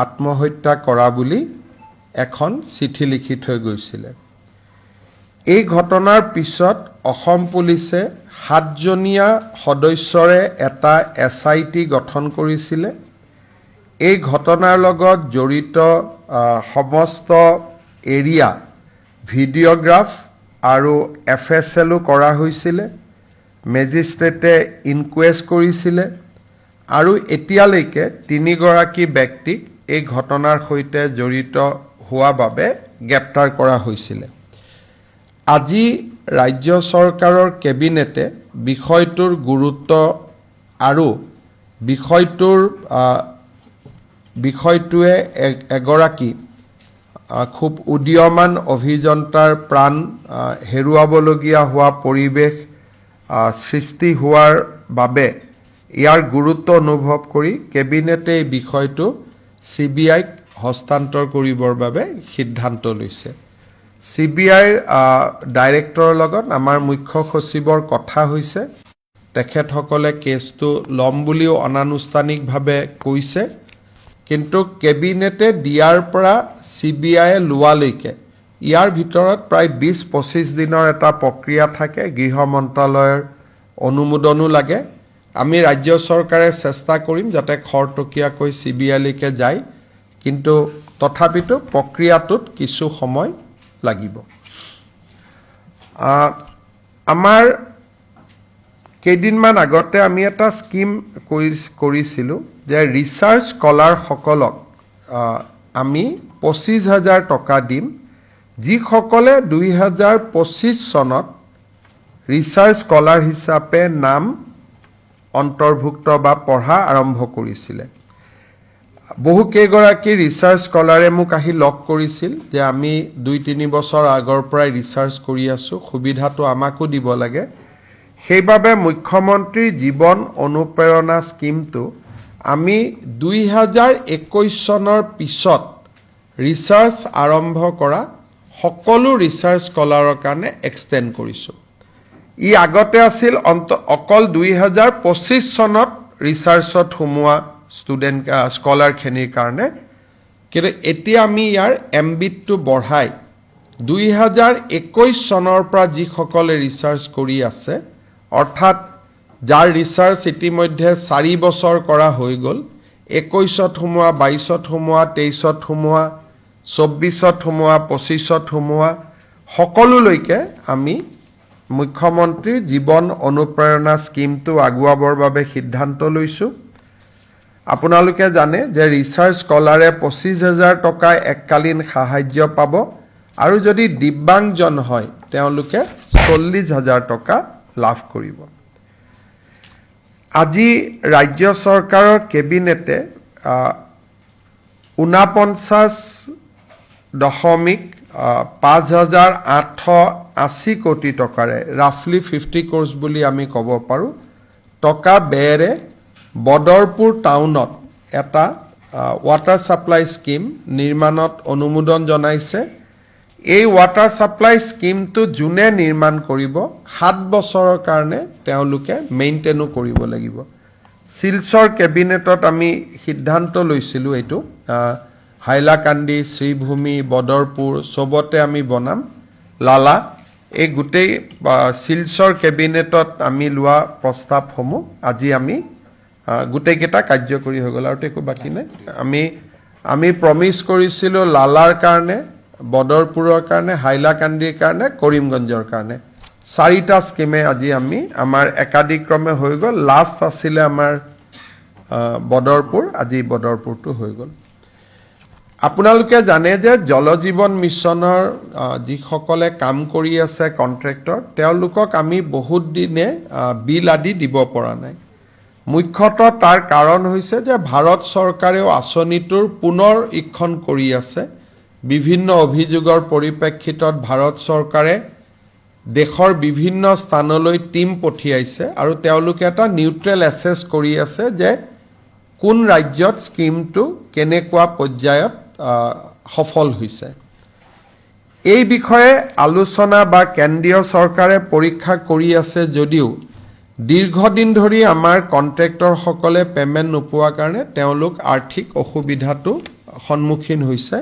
আত্মহত্যা কৰা বুলি এখন চিঠি লিখি থৈ গৈছিলে। এই ঘটনাৰ পিছত অসম পুলিচে 7জনীয়া সদস্যৰে এটা SIT গঠন কৰিছিলে। এই ঘটনাৰ লগত জড়িত সমস্ত এৰিয়া ভিডিঅ'গ্ৰাফ আৰু FSLও কৰা হৈছিলে। মেজিষ্ট্ৰেটে ইনকুৱেষ্ট কৰিছিলে আৰু এতিয়ালৈকে 3গৰাকী ব্যক্তিক এই ঘটনাৰ সৈতে জড়িত হোৱা বাবে গ্ৰেপ্তাৰ কৰা হৈছিলে। আজি ৰাজ্য চৰকাৰৰ কেবিনেটে বিষয়টোৰ গুৰুত্ব আৰু বিষয়টোৱে এগৰাকী খুব উদীয়মান অভিযন্তাৰ প্ৰাণ হেৰুৱাবলগীয়া হোৱা পৰিৱেশ সৃষ্টি হোৱাৰ বাবে ইয়াৰ গুৰুত্ব অনুভৱ কৰি কেবিনেটে এই বিষয়টো CBIক হস্তান্তৰ কৰিবৰ বাবে সিদ্ধান্ত লৈছে। CBIৰ ডাইৰেক্টৰৰ লগত আমাৰ মুখ্য সচিবৰ কথা হৈছে। তেখেতসকলে কেছটো ল'ম বুলিও অনানুষ্ঠানিকভাৱে কৈছে, কিন্তু কেবিনেটে দিয়াৰ পৰা CBIয়ে লোৱালৈকে ইয়াৰ ভিতৰত প্ৰায় 20-25 দিনৰ এটা প্ৰক্ৰিয়া থাকে। গৃহ মন্ত্ৰালয়ৰ অনুমোদনো লাগে। আমি ৰাজ্য চৰকাৰে চেষ্টা কৰিম যাতে খৰতকীয়াকৈ CBIলৈকে যায়, কিন্তু তথাপিতো প্ৰক্ৰিয়াটোত কিছু সময় লাগিব। আমাৰ কেইদিনমান আগতে আমি এটা স্কিম কৰিছিলোঁ যে ৰিচাৰ্চ স্কলাৰসকলক আমি 25,000 টকা দিম, যিসকলে 2025 চনত ৰিচাৰ্চ স্কলাৰ হিচাপে নাম অন্তৰ্ভুক্ত বা পঢ়া আৰম্ভ কৰিছিলে। বহু কেইগৰাকী ৰিচাৰ্চ স্কলাৰে মোক আহি লগ কৰিছিল যে আমি 2-3 বছৰ আগৰ পৰাই ৰিচাৰ্চ কৰি আছোঁ, সুবিধাটো আমাকো দিব লাগে। সেইবাবে মুখ্যমন্ত্ৰী জীৱন অনুপ্ৰেৰণা স্কিমটো আমি 2021 চনৰ পিছত ৰিচাৰ্চ আৰম্ভ কৰা সকলো ৰিচাৰ্চ স্কলাৰৰ কাৰণে এক্সটেণ্ড কৰিছোঁ। ই আগতে আছিল অকল 2025 চনত ৰিচাৰ্চত সোমোৱা স্কলাৰখিনিৰ কাৰণে, কিন্তু এতিয়া আমি ইয়াৰ এমবিটটো বঢ়াই 2021 চনৰ পৰা যিসকলে ৰিচাৰ্চ কৰি আছে, অৰ্থাৎ যাৰ ৰিচাৰ্চ ইতিমধ্যে 4 বছৰ কৰা হৈ গ'ল, 21ত সোমোৱা, 22ত সোমোৱা, 23ত সোমোৱা, 24ত সোমোৱা, 25ত সোমোৱা, সকলোলৈকে আমি মুখ্যমন্ত্ৰীৰ জীৱন অনুপ্ৰেৰণা স্কিমটো আগুৱাবৰ বাবে সিদ্ধান্ত লৈছোঁ। আপোনালোকে জানে যে ৰিচাৰ্চ স্কলাৰে 25,000 টকা এককালীন সাহায্য পাব আৰু যদি দিব্যাংগজন হয় তেওঁলোকে 40,000 টকা লাভ কৰিব। আজি ৰাজ্য চৰকাৰৰ কেবিনেটে 49.5880 কোটি টকাৰে ৰাফলি 50 crores বুলি আমি ক'ব পাৰোঁ টকা ব্যয়েৰে বদৰপুৰ টাউনত এটা ৱাটাৰ ছাপ্লাই স্কিম নিৰ্মাণত অনুমোদন জনাইছে। এই ৱাটাৰ ছাপ্লাই স্কিমটো যোনে নিৰ্মাণ কৰিব 7 বছৰৰ কাৰণে তেওঁলোকে মেইনটেইনো কৰিব লাগিব। শিলচৰ কেবিনেটত আমি সিদ্ধান্ত লৈছিলোঁ এইটো হাইলাকান্দি, শ্ৰীভূমি, বদৰপুৰ চবতে আমি বনাম লালা। এই গোটেই শিলচৰ কেবিনেটত আমি লোৱা প্ৰস্তাৱসমূহ আজি আমি গোটেইকেইটা কাৰ্যকৰী হৈ গ'ল আৰু একো বাকী নাই। আমি প্ৰমিছ কৰিছিলোঁ লালাৰ কাৰণে, বদৰপুৰৰ কাৰণে, হাইলাকান্দিৰ কাৰণে, কৰিমগঞ্জৰ কাৰণে 4টা স্কিমে আজি আমাৰ একাদিক্ৰমে হৈ গ'ল। লাষ্ট আছিলে আমাৰ বদৰপুৰ, আজি বদৰপুৰটো হৈ গ'ল। আপোনালোকে জানে যে জল জীৱন মিছনৰ যিসকলে কাম কৰি আছে কন্ট্ৰেক্টৰ, তেওঁলোকক আমি বহুত দিনে বিল আদি দিব পৰা নাই। মুখ্যতঃ তাৰ কাৰণ হৈছে যে ভাৰত চৰকাৰেও আঁচনিটোৰ পুনৰ ইক্ষণ কৰি আছে। বিভিন্ন অভিযোগৰ পৰিপ্ৰেক্ষিতত ভাৰত চৰকাৰে দেশৰ বিভিন্ন স্থানলৈ টিম পঠিয়াইছে আৰু তেওঁলোকে এটা নিউট্ৰেল এছেছ কৰি আছে যে কোন ৰাজ্যত স্কিমটো কেনেকুৱা পৰ্যায়ত সফল হৈছে। এই বিষয়ে আলোচনা বা কেন্দ্ৰীয় চৰকাৰে পৰীক্ষা কৰি আছে যদিও দীৰ্ঘদিন ধৰি আমাৰ কন্ট্ৰেক্টৰসকলে পেমেণ্ট নোপোৱাৰ কাৰণে তেওঁলোক আৰ্থিক অসুবিধাটো সন্মুখীন হৈছে।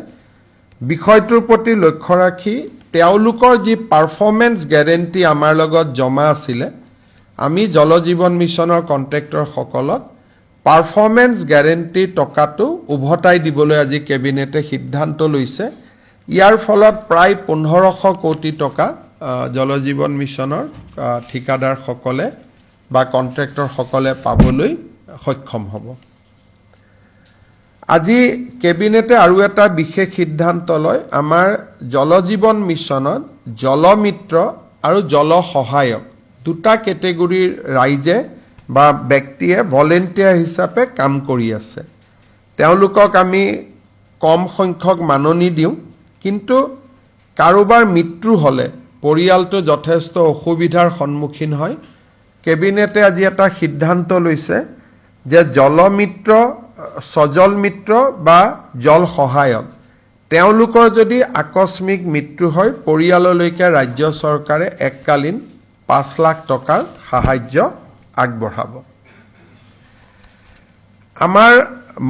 বিষয়টোৰ প্ৰতি লক্ষ্য ৰাখি তেওঁলোকৰ যি পাৰফৰ্মেন্স গ্যাৰেণ্টি আমাৰ লগত জমা আছিলে, আমি জল জীৱন মিছনৰ কন্ট্ৰেক্টৰসকলক পাৰফৰ্মেন্স গ্যাৰেণ্টিৰ টকাটো উভতাই দিবলৈ আজি কেবিনেটে সিদ্ধান্ত লৈছে। ইয়াৰ ফলত প্ৰায় 1500 কোটি টকা জল জীৱন মিছনৰ ঠিকাদাৰসকলে বা কন্ট্ৰেক্টৰসকলে পাবলৈ সক্ষম হ'ব। আজি কেবিনেটে আৰু এটা বিশেষ সিদ্ধান্ত লয়। আমাৰ জল জীৱন মিছনত জলমিত্ৰ আৰু জল সহায়ক দুটা কেটেগৰীৰ ৰাইজে বা ব্যক্তিয়ে ভলেণ্টিয়াৰ হিচাপে কাম কৰি আছে। তেওঁলোকক আমি কম সংখ্যক মাননি দিওঁ, কিন্তু কাৰোবাৰ মৃত্যু হ'লে পৰিয়ালটো যথেষ্ট অসুবিধাৰ সন্মুখীন হয়। কেবিনেটে আজি এটা সিদ্ধান্ত লৈছে যে জলমিত্ৰ, সজল মিত্ৰ বা জল সহায়ক তেওঁলোকৰ যদি আকস্মিক মৃত্যু হয়, পৰিয়াললৈকে ৰাজ্য চৰকাৰে এককালীন 5 লাখ টকাৰ সাহায্য আগবঢ়াব। আমাৰ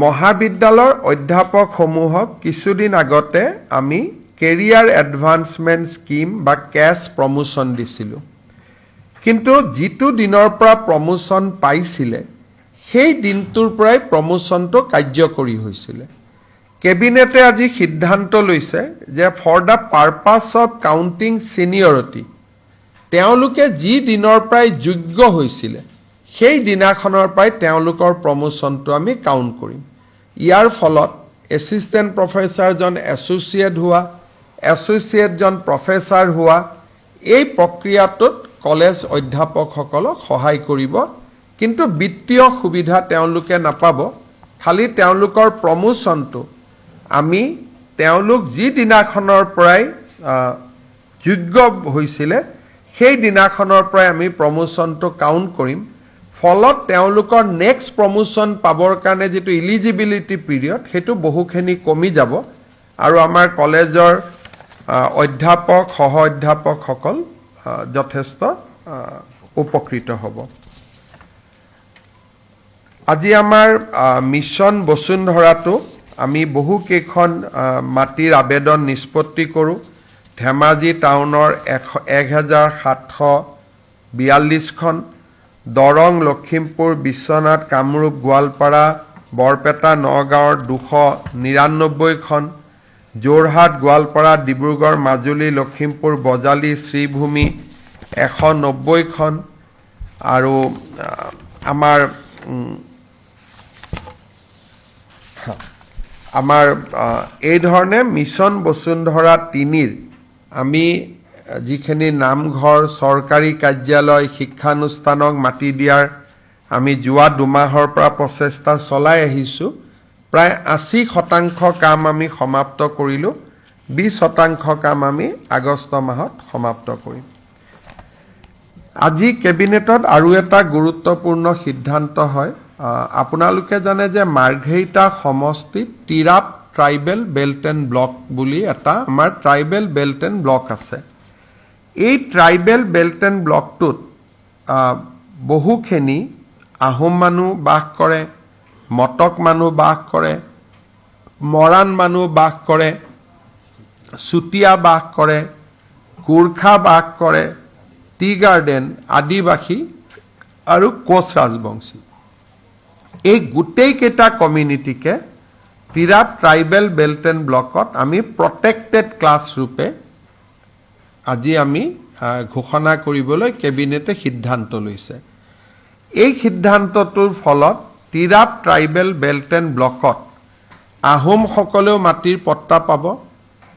মহাবিদ্যালয়ৰ অধ্যাপকসমূহক কিছুদিন আগতে আমি কেৰিয়াৰ এডভান্সমেণ্ট স্কিম বা কেছ প্ৰমোশ্যন দিছিলোঁ, কিন্তু যিটো দিনৰ পৰা প্ৰমোশ্যন পাইছিলে সেই দিনটোৰ পৰাই প্ৰমোশ্যনটো কাৰ্যকৰী হৈছিলে। কেবিনেটে আজি সিদ্ধান্ত লৈছে যে for the purpose of counting seniority তেওঁলোকে যি দিনৰ পৰাই যোগ্য হৈছিলে সেই দিনাখনৰ পৰাই তেওঁলোকৰ প্ৰমোশ্যনটো আমি কাউণ্ট কৰিম। ইয়াৰ ফলত এছিষ্টেণ্ট প্ৰফেচাৰজন এছ'চিয়েট হোৱা, এছ'চিয়েটজন প্ৰফেচাৰ হোৱা, এই প্ৰক্ৰিয়াটোত কলেজ অধ্যাপকসকলক সহায় কৰিব, কিন্তু বিত্তীয় সুবিধা তেওঁলোকে নাপাব। খালি তেওঁলোকৰ প্ৰমোশ্যনটো আমি তেওঁলোক যি দিনাখনৰ পৰাই যোগ্য হৈছিলে সেই দিনাখনৰ পৰাই আমি প্ৰমোশ্যনটো কাউণ্ট কৰিম। ফলত তেওঁলোকৰ নেক্সট প্ৰমোশ্যন পাবৰ কাৰণে যিটো ইলিজিবিলিটি পিৰিয়ড সেইটো বহুখিনি কমি যাব আৰু আমাৰ কলেজৰ অধ্যাপক সহ অধ্যাপকসকল যথেষ্ট উপকৃত হ'ব। আজি আমাৰ মিছন বসুন্ধৰাটো আমি বহুকেইখন মাটিৰ আবেদন নিষ্পত্তি কৰোঁ। ধেমাজি টাউনৰ 1742খন, দৰং, লখিমপুৰ, বিশ্বনাথ, কামৰূপ, গোৱালপাৰা, বৰপেটা, নগাঁৱৰ 299খন, যোৰহাট, গোৱালপাৰা, ডিব্ৰুগড়, মাজুলী, লখিমপুৰ, বজালী, শ্ৰীভূমি 190খন আৰু আমাৰ এই ধৰণে মিছন বসুন্ধৰা 3ৰ আমি যিখিনি নামঘৰ, চৰকাৰী কাৰ্যালয়, শিক্ষানুষ্ঠানক মাটি দিয়াৰ আমি যোৱা 2 মাহৰ পৰা প্ৰচেষ্টা চলাই আহিছোঁ। প্ৰায় 80% কাম আমি সমাপ্ত কৰিলোঁ, 20% কাম আমি আগষ্ট মাহত সমাপ্ত কৰিম। আজি কেবিনেটত আৰু এটা গুৰুত্বপূৰ্ণ সিদ্ধান্ত হয়। আপোনালোকে জানে যে মাৰ্ঘেৰিটা সমষ্টিত Tirap tribal belt and block বুলি এটা আমাৰ ট্ৰাইবেল বেল্ট এণ্ড ব্লক আছে। এই ট্ৰাইবেল বেল্ট এণ্ড ব্লকটোত বহুখিনি আহোম মানুহ বাস কৰে, মটক মানুহ বাস কৰে, মৰাণ মানুহ বাস কৰে, চুতীয়া বাস কৰে, গোৰ্খা বাস কৰে, টি গাৰ্ডেন, আদিবাসী আৰু কোচ ৰাজবংশী। এই গোটেইকেইটা কমিউনিটিকে তিৰাপ ট্ৰাইবেল বেল্ট এণ্ড ব্লকত আমি প্ৰটেক্টেড ক্লাছ ৰূপে আজি আমি ঘোষণা কৰিবলৈ কেবিনেটে সিদ্ধান্ত লৈছে। এই সিদ্ধান্তটোৰ ফলত তিৰাপ ট্ৰাইবেল বেল্ট এণ্ড ব্লকত আহোমসকলেও মাটিৰ পট্টা পাব,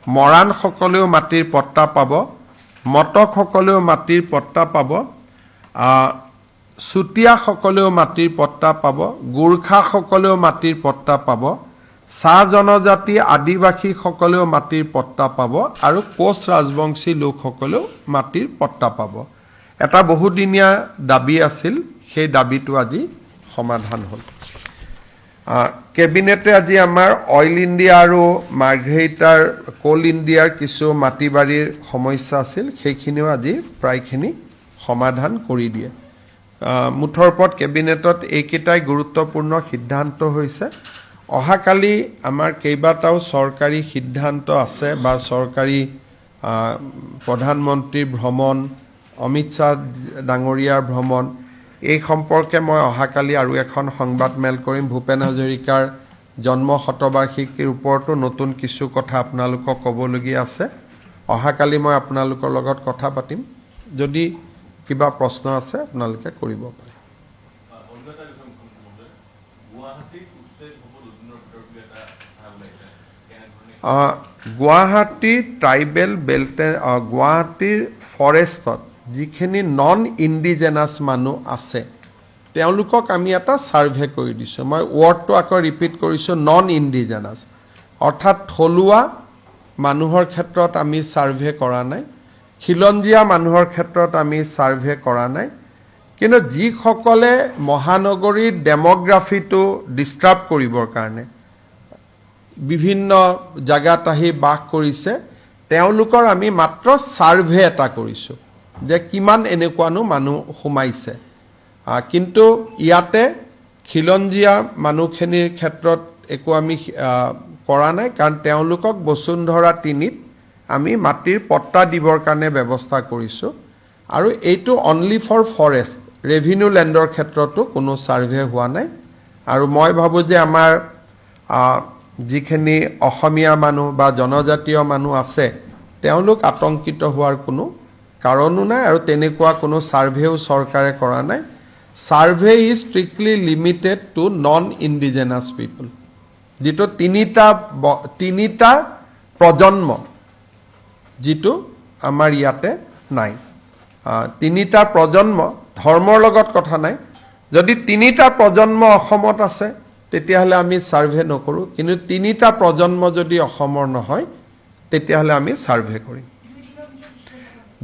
মৰাণসকলেও মাটিৰ পট্টা পাব, মটকসকলেও মাটিৰ পট্টা পাব, চুতীয়াসকলেও মাটিৰ পট্টা পাব, গোৰ্খাসকলেও মাটিৰ পট্টা পাব, চাহ জনজাতি আদিবাসীসকলেও মাটিৰ পট্টা পাব আৰু কোচ ৰাজবংশী লোকসকলেও মাটিৰ পট্টা পাব। এটা বহুদিনীয়া দাবী আছিল, সেই দাবীটো আজি সমাধান হ'ল। কেবিনেটে আজি আমাৰ অইল ইণ্ডিয়া আৰু মাৰ্ঘেৰিটাৰ কোল ইণ্ডিয়াৰ কিছু মাটি বাৰীৰ সমস্যা আছিল, সেইখিনিও আজি প্ৰায়খিনি সমাধান কৰি দিয়ে। মুঠৰ ওপৰত কেবিনেটত এইকেইটাই গুৰুত্বপূৰ্ণ সিদ্ধান্ত হৈছে অহাকালি আমাৰ কেইবাটাও চৰকাৰী সিদ্ধান্ত আছে বা চৰকাৰী প্ৰধানমন্ত্ৰীৰ ভ্ৰমণ অমিত শ্বাহ ডাঙৰীয়াৰ ভ্ৰমণ এই সম্পৰ্কে মই অহাকালি আৰু এখন সংবাদমেল কৰিম ভূপেন হাজৰিকাৰ জন্ম শতবাৰ্ষিকীৰ ওপৰতো নতুন কিছু কথা আপোনালোকক ক'বলগীয়া আছে অহাকালি মই আপোনালোকৰ লগত কথা পাতিম যদি কিবা প্ৰশ্ন আছে আপোনালোকে কৰিব পাৰে গুৱাহাটী ট্ৰাইবেল বেল্ট গুৱাহাটীৰ ফৰেষ্টত যিখিনি নন ইণ্ডিজেনাছ মানুহ আছে তেওঁলোকক আমি এটা সাৰ্ভে কৰি দিছো মই ওয়াৰ্ডটো আকৌ ৰিপিট কৰিছো নন ইণ্ডিজেনাছ অৰ্থাৎ থলুৱা মানুহৰ ক্ষেত্ৰত আমি সাৰ্ভে কৰা নাই খিলঞ্জীয়া মানুহৰ ক্ষেত্ৰত আমি সাৰ্ভে কৰা নাই কিন্তু যিসকলে মহানগৰীৰ ডেমোগ্ৰাফিটো ডিস্টাৰ্ব কৰিবৰ কাৰণে বিভিন্ন জায়গাত আহি বাস কৰিছে তেওঁলোকৰ আমি মাত্ৰ সাৰ্ভে এটা কৰিছো যে কিমান এনেকুৱানো মানুহ সোমাইছে কিন্তু ইয়াতে খিলঞ্জীয়া মানুহখিনিৰ ক্ষেত্ৰত একো আমি কৰা নাই কাৰণ তেওঁলোকক বসুন্ধৰা 3ত আমি মাটিৰ পট্টা দিবৰ কাৰণে ব্যৱস্থা কৰিছো আৰু এইটো অনলি ফৰ ফৰেষ্ট ৰেভিনিউ ল্যান্ডৰ ক্ষেত্ৰতো কোনো সাৰ্ভে হোৱা নাই আৰু মই ভাবো যে আমাৰ যিখিনি অসমীয়া মানুহ বা জনজাতীয় মানুহ আছে তেওঁলোক আতংকিত হোৱাৰ কোনো কাৰণো নাই আৰু তেনেকুৱা কোনো সাৰ্ভেও চৰকাৰে কৰা নাই survey is strictly limited to non indigenous people যেটো তিনিটা প্ৰজন্ম যেটো আমাৰ ইয়াতে নাই তিনিটা প্ৰজন্ম ধৰ্মৰ লগত কথা নাই যদি তিনিটা প্ৰজন্ম অসমত আছে তেতিয়াহলে আমি সাৰ্ভে নকৰো কিন্তু তিনিটা প্ৰজন্ম যদি অসমৰ নহয় তেতিয়াহলে আমি সাৰ্ভে কৰিম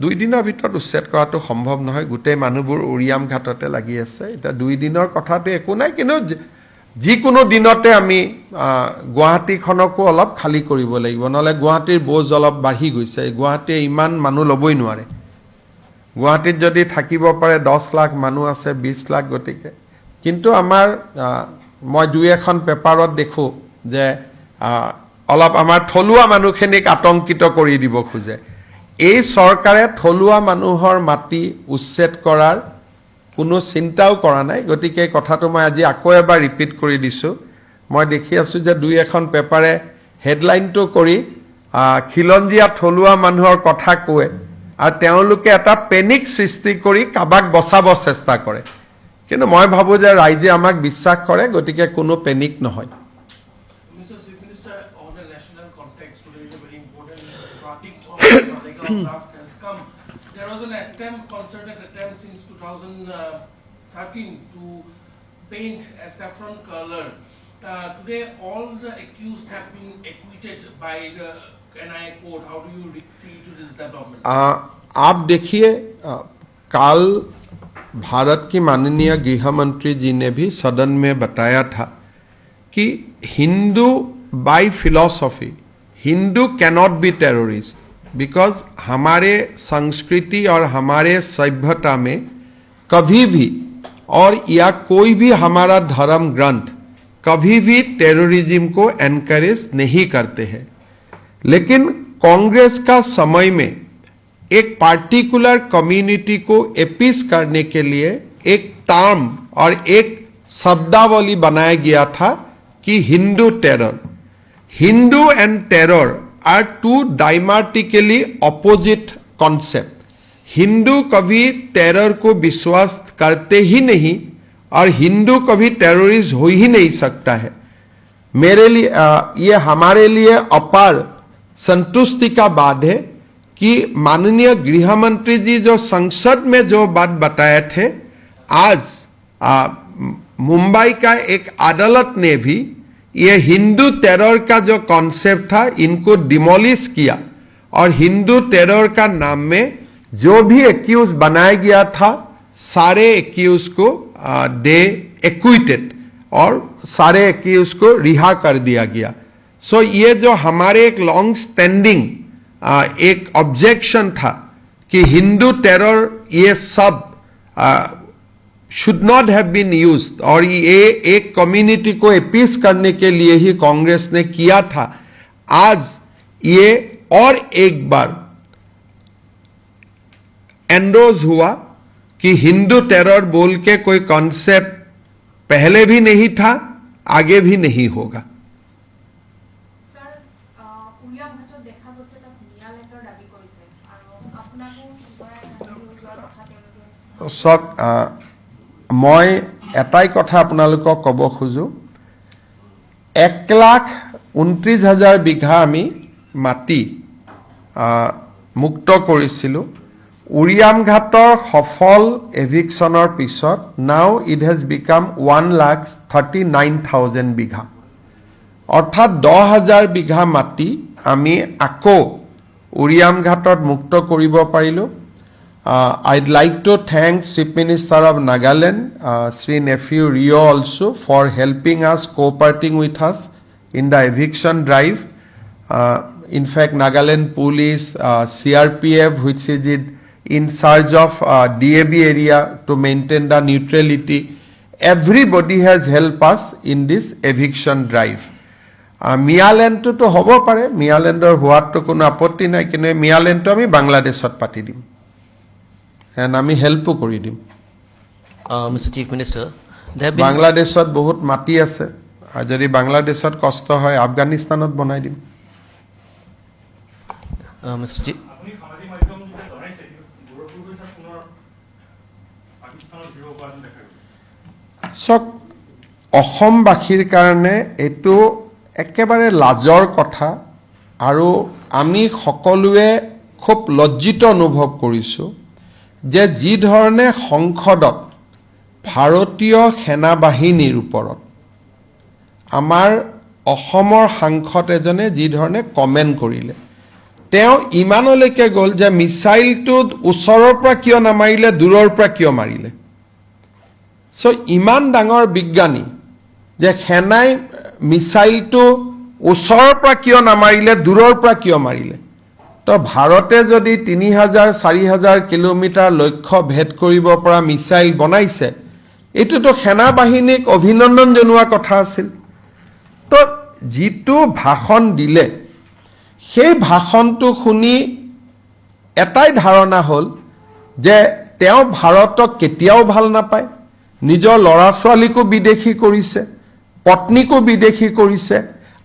2 দিনৰ ভিতৰত উচ্ছেদ কৰাটো সম্ভৱ নহয় গোটেই মানুহবোৰ উৰিয়াম ঘাটতে লাগি আছে এটা 2 দিনৰ কথাতে একো নাই কিন্তু যিকোনো দিনতে আমি গুৱাহাটীখনকো অলপ খালি কৰিব লাগিব নহলে গুৱাহাটীৰ বোজ অলপ বাঢ়ি গৈছে গুৱাহাটীয়ে ইমান মানুহ লবই নোৱাৰে গুৱাহাটীত যদি থাকিব পাৰে 10 লাখ মানুহ আছে 20 লাখ গতিকে কিন্তু আমাৰ মই দুই এখন পেপাৰত দেখো যে অলপ আমাৰ থলুৱা মানুহখিনিক আতংকিত কৰি দিব খোজে এই চৰকাৰে থলুৱা মানুহৰ মাটি উচ্ছেদ কৰাৰ কোনো চিন্তাও কৰা নাই গতিকে কথাটো মই আজি আকৌ এবাৰ ৰিপিট কৰি দিছো মই দেখি আছো যে দুই এখন পেপাৰে হেডলাইনটো কৰি খিলঞ্জীয়া থলুৱা মানুহৰ কথা কয় আৰু তেওঁলোকে এটা পেনিক সৃষ্টি কৰি কাবাক বচাব চেষ্টা কৰে কিন্তু মই ভাবো যে ৰাইজে আমাক বিশ্বাস কৰে গতিকে কোনো পেনিক নহয় Mr. Chief Minister, on a national context, today is a very important topic of Malega blast has come. There was an attempt, concerted attempt since 2013 to paint a saffron color. Today, all the accused have been acquitted by the NI court. How do you see to this development? आप देखिए कल भारत की माननीय गृह मंत्री जी ने भी सदन में बताया था कि Hindu by philosophy Hindu cannot be terrorist because हमारे संस्कृति और हमारे सभ्यता में कभी भी और या कोई भी हमारा धर्म ग्रंथ कभी भी टेररिज्म को एनकरेज नहीं करते हैं लेकिन कांग्रेस का समय में एक पार्टिकुलर कम्युनिटी को एपीस करने के लिए एक टर्म और एक शब्दावली बनाया गया था कि Hindu terror Hindu and terror are two diametrically opposite concept Hindu कभी टेरर को विश्वास करते ही नहीं और हिंदू कभी टेररिस्ट हो ही नहीं सकता है मेरे लिए ये हमारे लिए अपार संतुष्टि का बात है कि माननीय गृह मंत्री जी जो संसद में जो बात बताए थे आज मुंबई का एक अदालत ने भी ये हिंदू टेरर का जो कॉन्सेप्ट था इनको डिमोलिश किया और हिंदू टेरर का नाम में जो भी एक्यूज बनाया गया था सारे एक्यूज को दे एक्विटेड और सारे एक्यूज को रिहा कर दिया गया सो ये जो हमारे एक लॉन्ग स्टैंडिंग एक ऑब्जेक्शन था कि हिंदू टेरर ये सब should not have been used और ये एक कम्युनिटी को अपीस करने के लिए ही कांग्रेस ने किया था. आज ये और एक बार एंडोज हुआ कि हिंदू टेरर बोल के कोई कॉन्सेप्ट पहले भी नहीं था, आगे भी नहीं होगा. सर উৰিয়া ঘাটত দেখা গৈছে তাত নিয়া লেটাৰ দাবী কৰিছে আৰু আপোনাকো যোৱাৰ কথা তেওঁলোকে চাওক, মই এটাই কথা আপোনালোকক ক'ব খোজো, 1,29,000 বিঘা আমি মাটি মুক্ত কৰিছিলোঁ. উৰিয়াম ঘাটৰ সফল এভিকশ্যনৰ পিছত নাও ইট হেজ বিকাম 1,39,000 বিঘা, অৰ্থাৎ 10,000 বিঘা মাটি আমি আকৌ উৰিয়াম ঘাটত মুক্ত কৰিব পাৰিলোঁ. I'd like to thank Chief Minister of Nagaland, Sri Nephew Rio also for helping us, cooperating with us in the eviction drive. In fact, Nagaland Police, CRPF, which is in charge of DAB area to maintain the neutrality, everybody has helped us in this eviction drive. মিয়ালেণ্ডটো হ'ব পাৰে, মিয়ালেণ্ডৰ হোৱাটো কোনো আপত্তি নাই, কিন্তু মিয়ালেণ্ডটো আমি বাংলাদেশত পাতি দিম, আমি হেল্পো কৰি দিম. Mr. Chief Minister, there have been বাংলাদেশত বহুত মাটি আছে, আৰু যদি বাংলাদেশত কষ্ট হয় আফগানিস্তানত বনাই দিম. Mr. Chief, আপুনি সামাজিক মাধ্যম যেতিয়া জনাইছে গোৰখপুৰ গৈছে পুনৰ পাকিস্তানত বিৰোধ কৰা দেখা গৈছে. চক অসমবাসীৰ কাৰণে এইটো একেবাৰে লাজৰ কথা, আৰু আমি সকলোৱে খুব লজ্জিত অনুভৱ কৰিছোঁ যে যি ধৰণে সংসদত ভাৰতীয় সেনাবাহিনীৰ ওপৰত আমাৰ অসমৰ সাংসদ এজনে যি ধৰণে কমেণ্ট কৰিলে, তেওঁ ইমানলৈকে গ'ল যে মিছাইলটো ওচৰৰ পৰা কিয় নামাৰিলে, দূৰৰ পৰা কিয় মাৰিলে. ইমান ডাঙৰ বিজ্ঞানী যে সেনাই মিছাইলটো ওচৰৰ পৰা কিয় নামাৰিলে, দূৰৰ পৰা কিয় মাৰিলে. তো ভাৰতে যদি 3,000-4,000 কিলোমিটাৰ লক্ষ্য ভেদ কৰিব পৰা মিছাইল বনাইছে, এইটোতো সেনাবাহিনীক অভিনন্দন জনোৱা কথা আছিল. তো যিটো ভাষণ দিলে, সেই ভাষণটো শুনি এটাই ধাৰণা হ'ল যে তেওঁ ভাৰতক কেতিয়াও ভাল নাপায়, নিজৰ ল'ৰা ছোৱালীকো বিদেশী কৰিছে, পত্নীকো বিদেশী কৰিছে.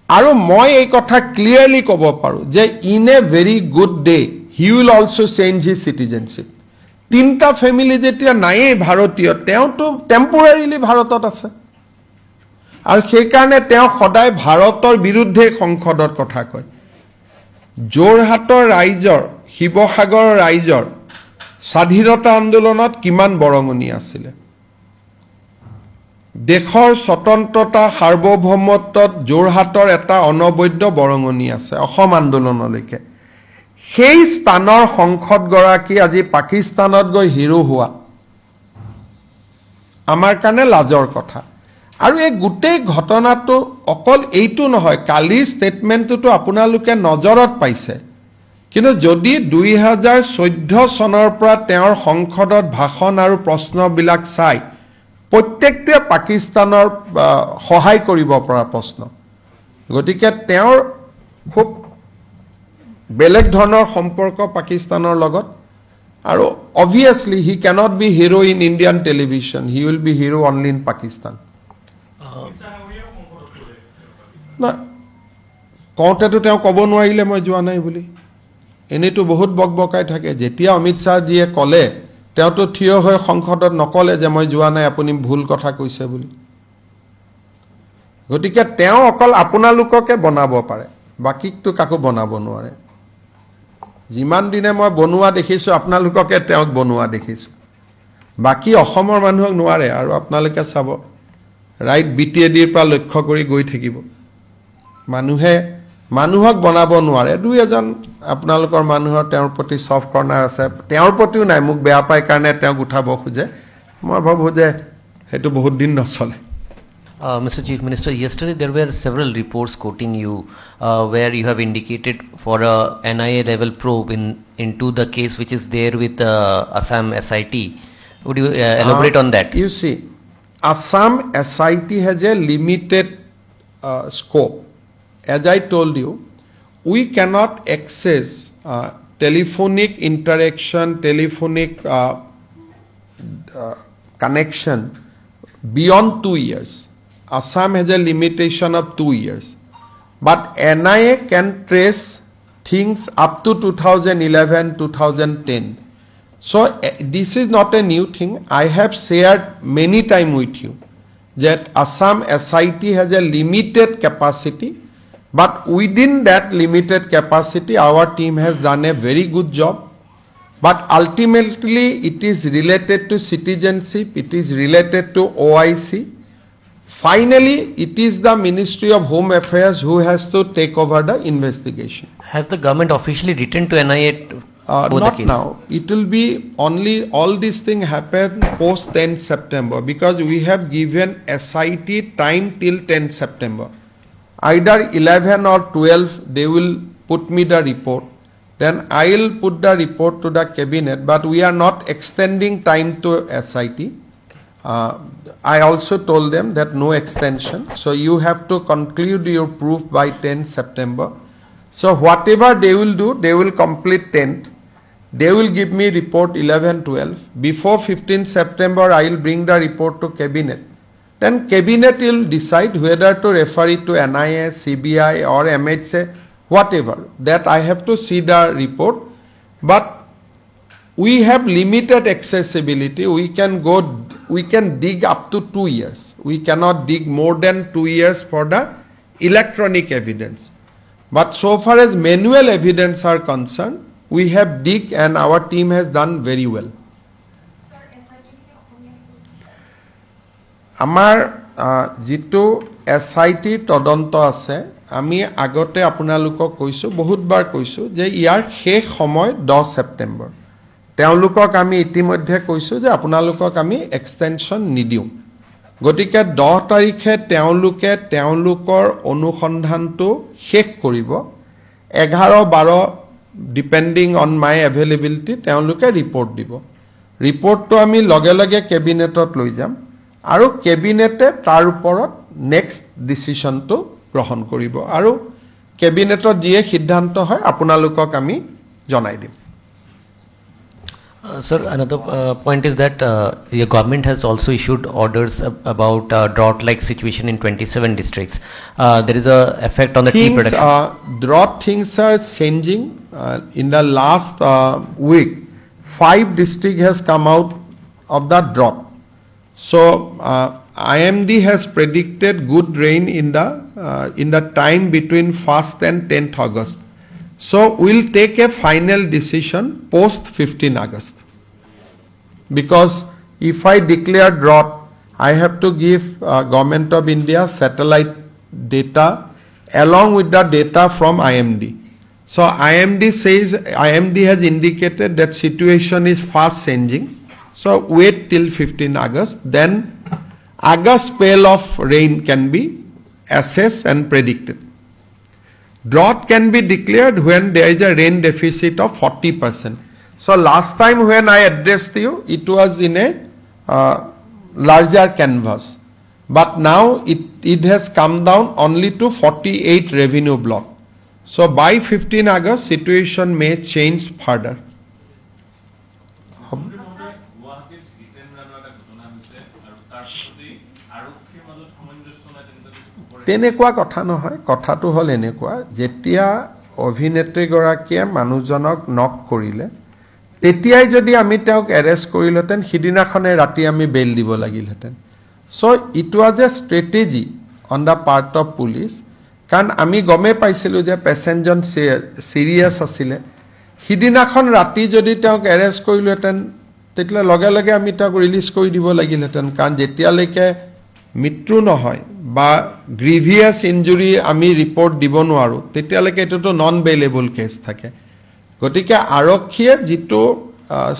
আৰু মই এই কথা ক্লিয়াৰলি ক'ব পাৰোঁ যে in a very good day he will also' change his citizenship. 3টা ফেমিলি যেতিয়া নায়েই ভাৰতীয়, তেওঁতো টেম্পৰাৰীলি ভাৰতত আছে, আৰু সেইকাৰণে তেওঁ সদায় ভাৰতৰ বিৰুদ্ধে সংসদত কথা কয়. যোৰহাটৰ ৰাইজৰ, শিৱসাগৰৰ ৰাইজৰ স্বাধীনতা আন্দোলনত কিমান বৰঙণি আছিলে, দেশৰ স্বতন্ত্ৰতা সাৰ্বভৌমত্বত যোৰহাটৰ এটা অনবদ্য বৰঙণি আছে অসম আন্দোলনলৈকে. সেই স্থানৰ সংসদগৰাকী আজি পাকিস্তানত গৈ হিৰো হোৱা আমাৰ কাৰণে লাজৰ কথা. আৰু এই গোটেই ঘটনাটো অকল এইটো নহয়, কালিৰ ষ্টেটমেণ্টটোতো আপোনালোকে নজৰত পাইছে, কিন্তু যদি 2014 চনৰ পৰা তেওঁৰ সংসদত ভাষণ আৰু প্ৰশ্নবিলাক চাই, প্ৰত্যেকটোৱে পাকিস্তানৰ সহায় কৰিব পৰা প্ৰশ্ন. গতিকে তেওঁৰ খুব বেলেগ ধৰণৰ সম্পৰ্ক পাকিস্তানৰ লগত, আৰু obviously he cannot be hero in Indian television, he will be hero only in Pakistan. না কওঁতেতো তেওঁ ক'ব নোৱাৰিলে মই যোৱা নাই বুলি, এনেইতো বহুত বকবকাই থাকে. যেতিয়া অমিত শ্বাহজীয়ে ক'লে, তেওঁতো থিয় হৈ সংসদত নক'লে যে মই যোৱা নাই, আপুনি ভুল কথা কৈছে বুলি. গতিকে তেওঁ অকল আপোনালোককে বনাব পাৰে, বাকীকতো কাকো বনাব নোৱাৰে. যিমান দিনে মই বনোৱা দেখিছোঁ, আপোনালোককে তেওঁক বনোৱা দেখিছোঁ, বাকী অসমৰ মানুহক নোৱাৰে. আৰু আপোনালোকে চাব, ৰাইট BTADৰ পৰা লক্ষ্য কৰি গৈ থাকিব, মানুহক বনাব নোৱাৰে. 2-এজন আপোনালোকৰ মানুহৰ তেওঁৰ প্ৰতি চফ্ট কৰ্ণাৰ আছে, তেওঁৰ প্ৰতিও নাই, মোক বেয়া পায় কাৰণে তেওঁক উঠাব খোজে. মই ভাবোঁ যে সেইটো বহুত দিন নচলে. Mr. Chief Minister, yesterday there were several reports quoting you where you have indicated for a NIA level probe into the case which is there with Assam SIT Would you elaborate on that? You see, Assam SIT has a limited scope. As I told you, we cannot access telephonic interaction, telephonic connection beyond 2 years. Assam has a limitation of 2 years. But NIA can trace things up to 2011, 2010. So this is not a new thing. I have shared many times with you that Assam SIT has a limited capacity, but within that limited capacity our team has done a very good job. But ultimately it is related to citizenship, it is related to OIC. Finally, it is the Ministry of Home Affairs who has to take over the investigation. Has the government officially written to NIA for the Not case? now. It will be only all these things happen post 10 September because we have given SIT time till 10 September. Either 11 or 12 they will put me the report. Then I will put the report to the cabinet, but we are not extending time to SIT. I also told them that no extension. So you have to conclude your proof by 10 September. So whatever they will do, they will complete 10th. They will give me report 11, 12. Before 15 September, I will bring the report to cabinet. Then cabinet will decide whether to refer it to NIA, CBI or MHA, whatever. That I have to see the report. But we have limited accessibility. We can dig up to 2 years. We cannot dig more than 2 years for the electronic evidence. But so far as manual evidence are concerned, we have dig and our team has done very well. Sir, SIT খিনি অসমীয়া আমাৰ যিটো SIT তদন্ত আছে, আমি আগতে আপোনালোকক কৈছোঁ, বহুতবাৰ কৈছোঁ যে ইয়াৰ শেষ সময় 10 ছেপ্টেম্বৰ। তেওঁলোকক আমি ইতিমধ্যে কৈছোঁ যে আপোনালোকক আমি এক্সটেনশ্যন নিদিওঁ। গতিকে 10 তাৰিখে তেওঁলোকে তেওঁলোকৰ অনুসন্ধানটো শেষ কৰিব। 11-12 ডিপেণ্ডিং অন মাই এভেইলেবিলিটি তেওঁলোকে ৰিপৰ্ট দিব। ৰিপৰ্টটো আমি লগে লগে কেবিনেটত লৈ যাম আৰু কেবিনেটে তাৰ ওপৰত নেক্সট ডিচিশ্যনটো গ্ৰহণ কৰিব আৰু কেবিনেটত যিয়ে সিদ্ধান্ত হয় আপোনালোকক আমি জনাই দিম। Sir, another point is that your government has also issued orders about drought-like situation in 27 districts. There is a effect on the tea production. Drought things are changing. In the last week, 5 districts has come out of the drought. So IMD has predicted good rain in the time between 1st and 10th August. So we'll take a final decision post 15 August. Because if I declare drought, I have to give Government of India satellite data along with the data from IMD. So IMD has indicated that situation is fast changing. So wait till 15 August. Then August spell of rain can be assessed and predicted. Drought can be declared when there is a rain deficit of 40%. So last time when I addressed you, it was in a larger canvas. But now it has come down only to 48 revenue block. So by 15 August, situation may change further. গুৱাহাটীত হিটেন ৰাণৰ এটা ঘটনা হৈছে আৰু তাৰ পিছতেই আৰক্ষীৰ মাজত সামঞ্জস্য নাই তেনেকুৱা কিছু কৰে। তেনেকুৱা কথা নহয়, কথাটো হ'ল এনেকুৱা, যেতিয়া অভিনেত্ৰীগৰাকীয়ে মানুহজনক নক কৰিলে তেতিয়াই যদি আমি তেওঁক এৰেষ্ট কৰিলেহেঁতেন সিদিনাখনে ৰাতি আমি বেইল দিব লাগিলহেঁতেন। So' it was a strategy on the part of police, কাৰণ আমি গমেই পাইছিলোঁ যে পেচেণ্টজন চিৰিয়াছ আছিলে। সিদিনাখন ৰাতি যদি তেওঁক এৰেষ্ট কৰিলোহেঁতেন তেতিয়াহ'লে লগে লগে আমি তেওঁক ৰিলিজ কৰি দিব লাগিলহেঁতেন, কাৰণ যেতিয়ালৈকে মৃত্যু নহয় বা গ্ৰিভিয়াছ ইঞ্জুৰি আমি ৰিপৰ্ট দিব নোৱাৰোঁ তেতিয়ালৈকে এইটোতো নন বেইলেবল কেছ থাকে। গতিকে আৰক্ষীয়ে যিটো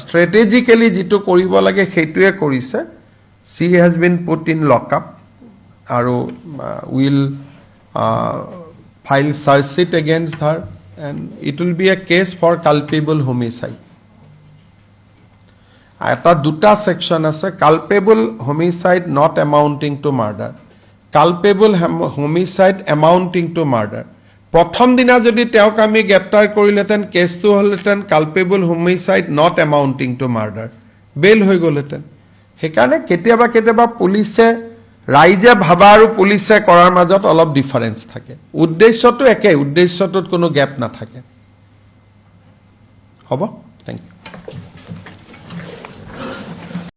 ষ্ট্ৰেটেজিকেলি যিটো কৰিব লাগে সেইটোৱে কৰিছে। She has been put in lockup আৰু will file chargesheet against her and it will be a case for culpable homicide. এটা দুটা সেকশন আছে, culpable homicide not amounting to murder, culpable homicide amounting to murder. প্ৰথম দিনা যদি তেওঁক আমি গ্ৰেপ্তাৰ কৰিলেহেঁতেন, কেছটো হ'লহেঁতেন culpable homicide not amounting to murder, bail হৈ গ'লহেঁতেন। সেইকাৰণে কেতিয়াবা কেতিয়াবা পুলিচে, ৰাইজে ভাবা আৰু পুলিচে কৰাৰ মাজত অলপ ডিফাৰেন্স থাকে। উদ্দেশ্যটো একে, উদ্দেশ্যটোত কোনো গেপ নাথাকে। হ'ব, থেংক ইউ।